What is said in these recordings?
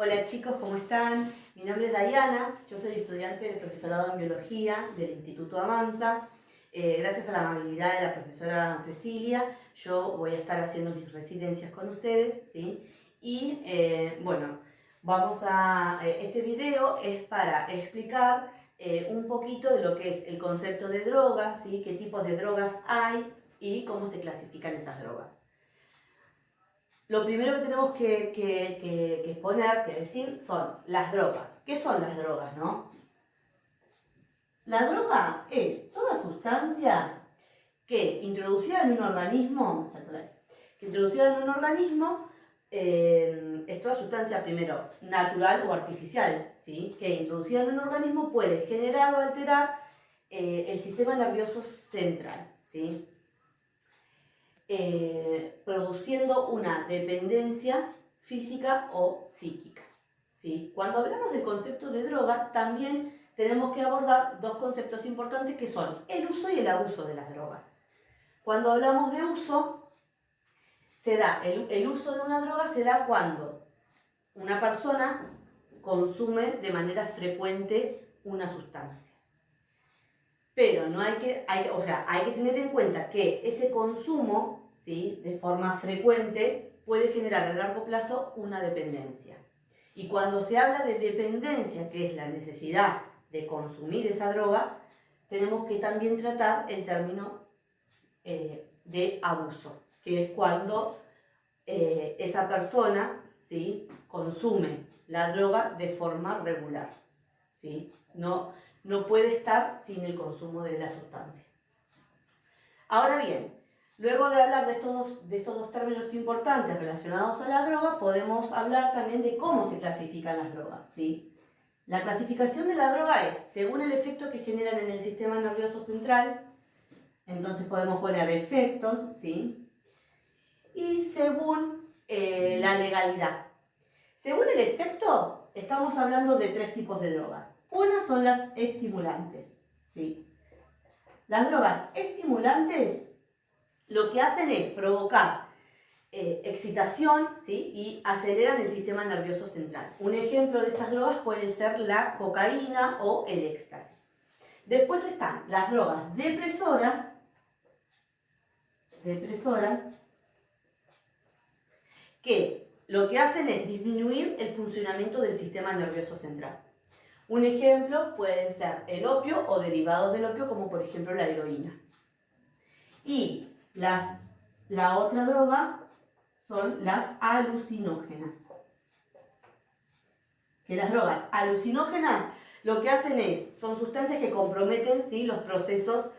Hola chicos, ¿cómo están? Mi nombre es Dayana, yo soy estudiante del profesorado en Biología del Instituto Avanza. Gracias a la amabilidad de la profesora Cecilia, yo voy a estar haciendo mis residencias con ustedes, ¿sí? Y bueno, este video es para explicar un poquito de lo que es el concepto de drogas, ¿sí? Qué tipos de drogas hay y cómo se clasifican esas drogas. Lo primero que tenemos que exponer, que decir, son las drogas. ¿Qué son las drogas, no? La droga es toda sustancia que introducida en un organismo, es toda sustancia primero natural o artificial, ¿sí? Que introducida en un organismo puede generar o alterar el sistema nervioso central, ¿sí? Produciendo una dependencia física o psíquica, ¿sí? Cuando hablamos del concepto de droga, también tenemos que abordar dos conceptos importantes que son el uso y el abuso de las drogas. Cuando hablamos de uso, el uso de una droga se da cuando una persona consume de manera frecuente una sustancia. Pero no hay que tener en cuenta que ese consumo, ¿sí?, de forma frecuente puede generar a largo plazo una dependencia. Y cuando se habla de dependencia, que es la necesidad de consumir esa droga, tenemos que también tratar el término de abuso, que es cuando esa persona, ¿sí?, consume la droga de forma regular, ¿sí? No puede estar sin el consumo de la sustancia. Ahora bien, luego de hablar de estos dos términos importantes relacionados a la droga, podemos hablar también de cómo se clasifican las drogas, ¿sí? La clasificación de la droga es según el efecto que generan en el sistema nervioso central, entonces podemos poner efectos, ¿sí? Y según la legalidad. Según el efecto, estamos hablando de tres tipos de drogas. Una son las estimulantes, ¿sí? Las drogas estimulantes lo que hacen es provocar excitación, ¿sí?, y aceleran el sistema nervioso central. Un ejemplo de estas drogas puede ser la cocaína o el éxtasis. Después están las drogas depresoras que lo que hacen es disminuir el funcionamiento del sistema nervioso central. Un ejemplo pueden ser el opio o derivados del opio, como por ejemplo la heroína. Y la otra droga son las alucinógenas. Que las drogas alucinógenas lo que hacen son sustancias que comprometen, ¿sí?, los procesos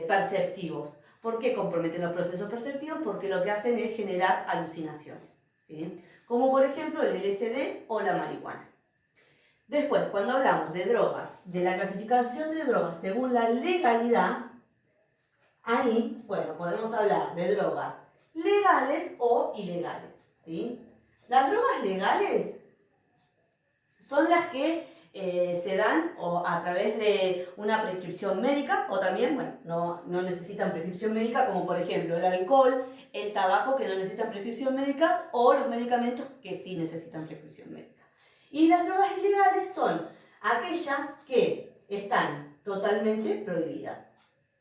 perceptivos. ¿Por qué comprometen los procesos perceptivos? Porque lo que hacen es generar alucinaciones, ¿sí?, como por ejemplo el LSD o la marihuana. Después, cuando hablamos de drogas, de la clasificación de drogas según la legalidad, ahí, bueno, podemos hablar de drogas legales o ilegales, ¿sí? Las drogas legales son las que se dan o a través de una prescripción médica o también, bueno, no necesitan prescripción médica, como por ejemplo el alcohol, el tabaco, que no necesitan prescripción médica, o los medicamentos que sí necesitan prescripción médica. Y las drogas ilegales son aquellas que están totalmente prohibidas.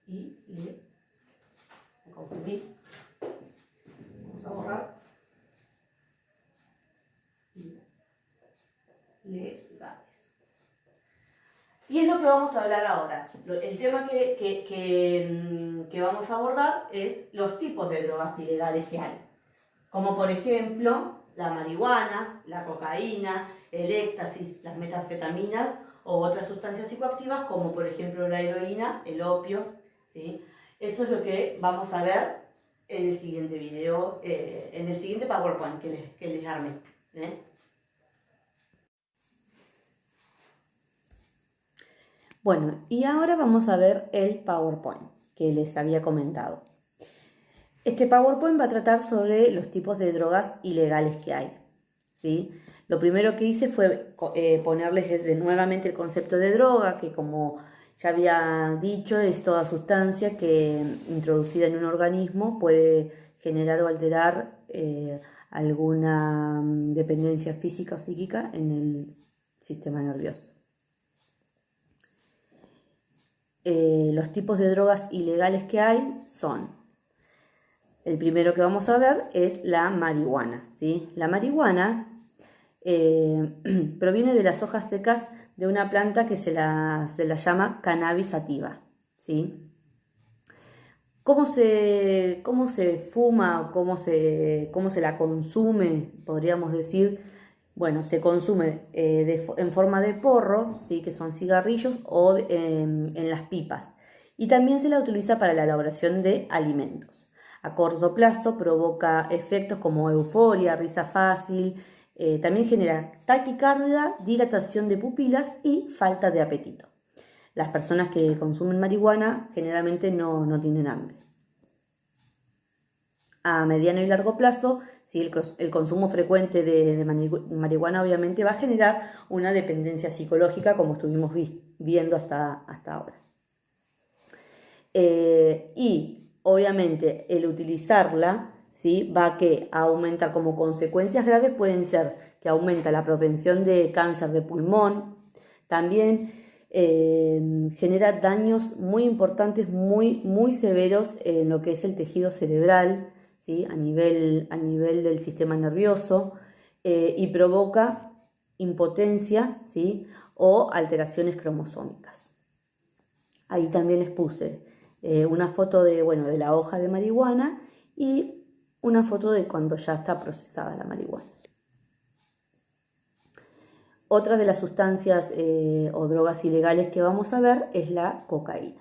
Me confundí. Vamos a borrar. Legales. Y es lo que vamos a hablar ahora. El tema que vamos a abordar es los tipos de drogas ilegales que hay. Como por ejemplo la marihuana, la cocaína, el éxtasis, las metanfetaminas o otras sustancias psicoactivas como por ejemplo la heroína, el opio, ¿sí? Eso es lo que vamos a ver en el siguiente video, en el siguiente PowerPoint que les armé, ¿eh? Bueno, y ahora vamos a ver el PowerPoint que les había comentado. Este PowerPoint va a tratar sobre los tipos de drogas ilegales que hay, ¿sí? Lo primero que hice fue ponerles nuevamente el concepto de droga, que como ya había dicho, es toda sustancia que introducida en un organismo puede generar o alterar alguna dependencia física o psíquica en el sistema nervioso. Los tipos de drogas ilegales que hay son, el primero que vamos a ver es la marihuana, ¿sí? La marihuana proviene de las hojas secas de una planta que se la llama cannabis sativa, ¿sí? ¿Cómo se fuma o cómo se la consume, podríamos decir? Bueno, se consume en forma de porro, ¿sí? Que son cigarrillos, o en las pipas. Y también se la utiliza para la elaboración de alimentos. A corto plazo provoca efectos como euforia, risa fácil, también genera taquicardia, dilatación de pupilas y falta de apetito. Las personas que consumen marihuana generalmente no tienen hambre. A mediano y largo plazo, ¿sí? el consumo frecuente de marihuana obviamente va a generar una dependencia psicológica, como estuvimos viendo hasta ahora. Y obviamente el utilizarla, ¿sí? va a que aumenta, como consecuencias graves pueden ser que aumenta la propensión de cáncer de pulmón, también genera daños muy importantes, muy severos en lo que es el tejido cerebral, ¿sí? a nivel del sistema nervioso, y provoca impotencia, ¿sí? o alteraciones cromosómicas. Ahí también les puse una foto de la hoja de marihuana y una foto de cuando ya está procesada la marihuana. Otra de las sustancias o drogas ilegales que vamos a ver es la cocaína.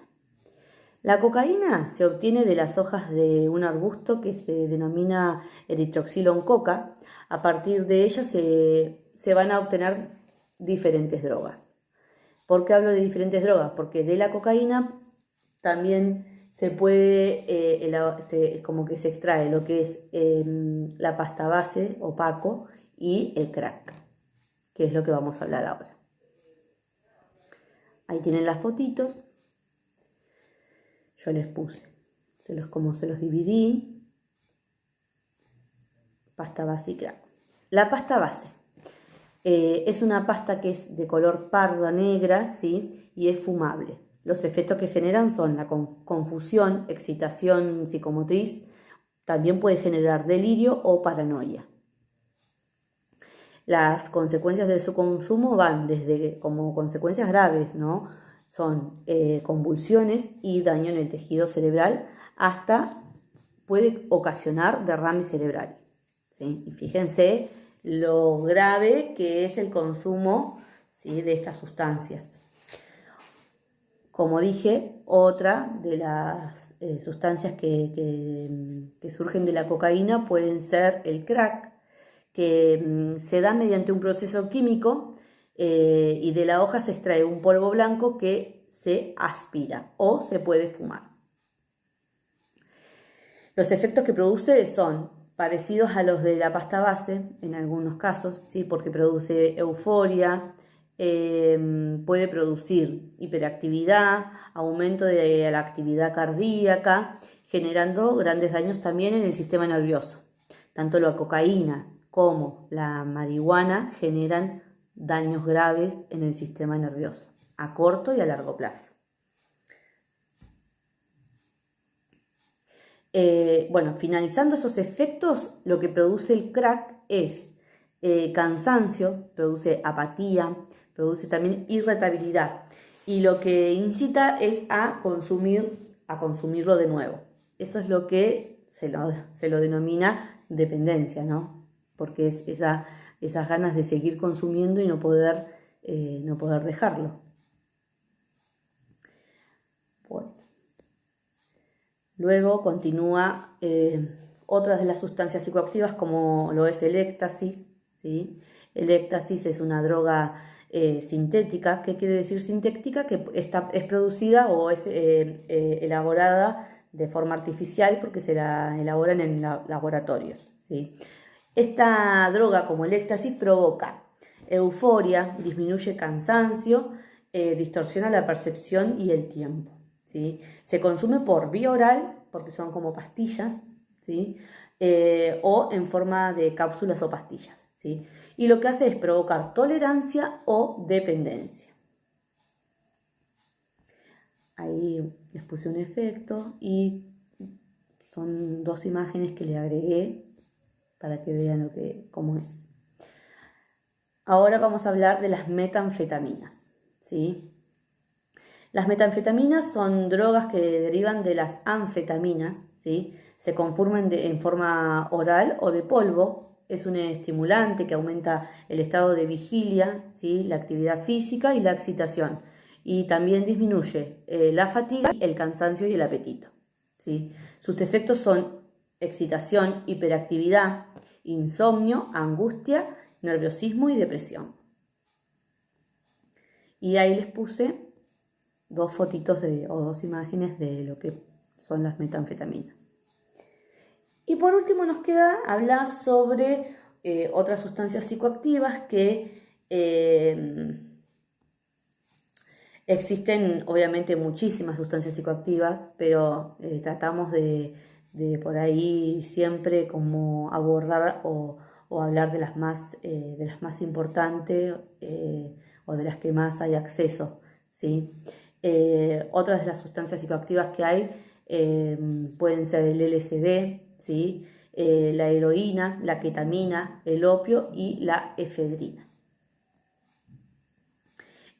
La cocaína se obtiene de las hojas de un arbusto que se denomina Erythrocylon coca. A partir de ella se van a obtener diferentes drogas. ¿Por qué hablo de diferentes drogas? Porque de la cocaína también se puede, como que se extrae lo que es la pasta base opaco y el crack, que es lo que vamos a hablar ahora. Ahí tienen las fotitos. Yo les puse, como se los dividí, pasta base y crack. La pasta base es una pasta que es de color parda negra, ¿sí? Y es fumable. Los efectos que generan son la confusión, excitación psicomotriz, también puede generar delirio o paranoia. Las consecuencias de su consumo van desde como consecuencias graves, ¿no? Son convulsiones y daño en el tejido cerebral, hasta puede ocasionar derrame cerebral, ¿sí? Y fíjense lo grave que es el consumo, ¿sí? de estas sustancias. Como dije, otra de las sustancias que surgen de la cocaína pueden ser el crack, que se da mediante un proceso químico y de la hoja se extrae un polvo blanco que se aspira o se puede fumar. Los efectos que produce son parecidos a los de la pasta base en algunos casos, ¿sí? Porque produce euforia, puede producir hiperactividad, aumento de la actividad cardíaca, generando grandes daños también en el sistema nervioso. Tanto la cocaína como la marihuana generan daños graves en el sistema nervioso, a corto y a largo plazo. Finalizando esos efectos, lo que produce el crack es cansancio, produce apatía, produce también irritabilidad, y lo que incita es a consumirlo de nuevo. Eso es lo que se lo denomina dependencia, ¿no? Porque es esas ganas de seguir consumiendo y no poder dejarlo. Bueno. Luego continúa otras de las sustancias psicoactivas, como lo es el éxtasis, ¿sí? El éxtasis es una droga sintética. ¿Qué quiere decir sintética? Que es producida o es elaborada de forma artificial, porque se la elaboran en laboratorios, ¿sí? Esta droga, como el éxtasis, provoca euforia, disminuye cansancio, distorsiona la percepción y el tiempo, ¿sí? Se consume por vía oral, porque son como pastillas, ¿sí? o en forma de cápsulas o pastillas, ¿sí? Y lo que hace es provocar tolerancia o dependencia. Ahí les puse un efecto y son dos imágenes que le agregué para que vean cómo es. Ahora vamos a hablar de las metanfetaminas, ¿sí? Las metanfetaminas son drogas que derivan de las anfetaminas, ¿sí? Se conforman en forma oral o de polvo. Es un estimulante que aumenta el estado de vigilia, ¿sí? La actividad física y la excitación. Y también disminuye la fatiga, el cansancio y el apetito, ¿sí? Sus efectos son excitación, hiperactividad, insomnio, angustia, nerviosismo y depresión. Y ahí les puse dos fotitos o dos imágenes de lo que son las metanfetaminas. Y por último nos queda hablar sobre otras sustancias psicoactivas que existen obviamente muchísimas sustancias psicoactivas, pero tratamos de por ahí siempre como abordar o hablar de las más importantes o de las que más hay acceso, ¿sí? Otras de las sustancias psicoactivas que hay pueden ser el LSD, ¿sí? La heroína, la ketamina, el opio y la efedrina.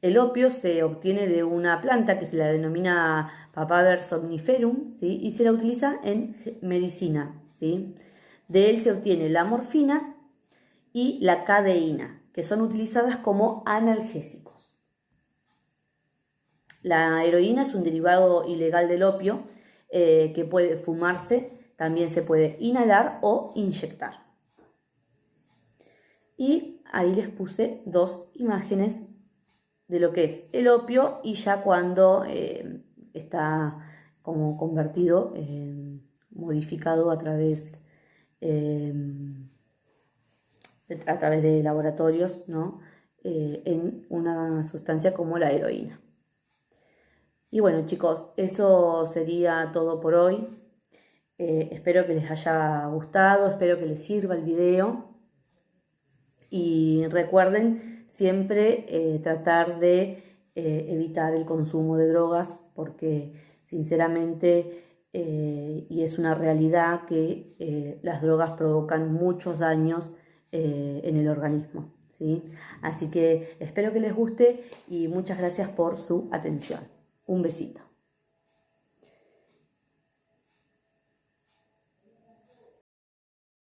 El opio se obtiene de una planta que se la denomina Papaver somniferum, ¿sí? Y se la utiliza en medicina, ¿sí? De él se obtiene la morfina y la cadeína, que son utilizadas como analgésicos. La heroína es un derivado ilegal del opio que puede fumarse, también se puede inhalar o inyectar. Y ahí les puse dos imágenes de lo que es el opio y ya cuando está como convertido, modificado a través de laboratorios, ¿no? En una sustancia como la heroína. Y bueno, chicos, eso sería todo por hoy. Espero que les haya gustado, espero que les sirva el video. Y recuerden siempre tratar de evitar el consumo de drogas porque sinceramente, y es una realidad que las drogas provocan muchos daños en el organismo, ¿sí? Así que espero que les guste y muchas gracias por su atención. Un besito.